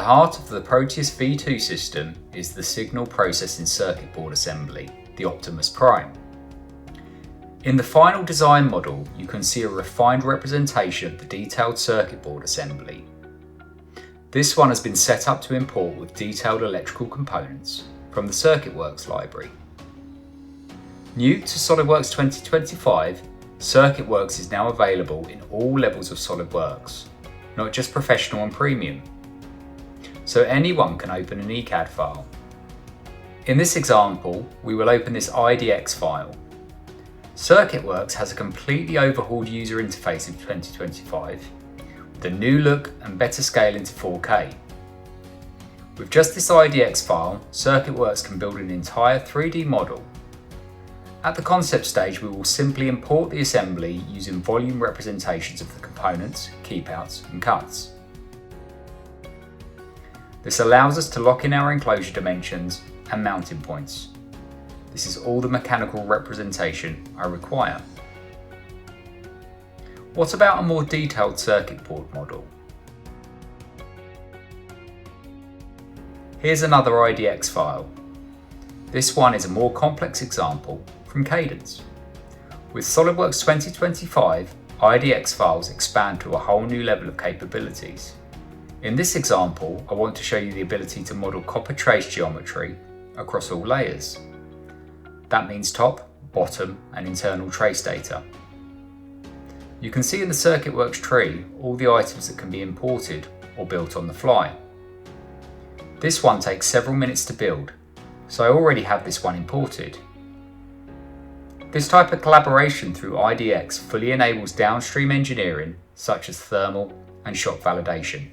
the heart of the Proteus V2 system is the signal processing circuit board assembly, the Optimus Prime. In the final design model, you can see a refined representation of the detailed circuit board assembly. This one has been set up to import with detailed electrical components from the Circuitworks library. New to SOLIDWORKS 2025, Circuitworks is now available in all levels of SOLIDWORKS, not just professional and premium. So anyone can open an ECAD file. In this example, we will open this IDX file. Circuitworks has a completely overhauled user interface in 2025, with a new look and better scaling to 4K. With just this IDX file, Circuitworks can build an entire 3D model. At the concept stage, we will simply import the assembly using volume representations of the components, keepouts and cuts. This allows us to lock in our enclosure dimensions and mounting points. This is all the mechanical representation I require. What about a more detailed circuit board model? Here's another IDX file. This one is a more complex example from Cadence. With SOLIDWORKS 2025, IDX files expand to a whole new level of capabilities. In this example, I want to show you the ability to model copper trace geometry across all layers. That means top, bottom and internal trace data. You can see in the Circuitworks tree all the items that can be imported or built on the fly. This one takes several minutes to build, so I already have this one imported. This type of collaboration through IDX fully enables downstream engineering such as thermal and shop validation.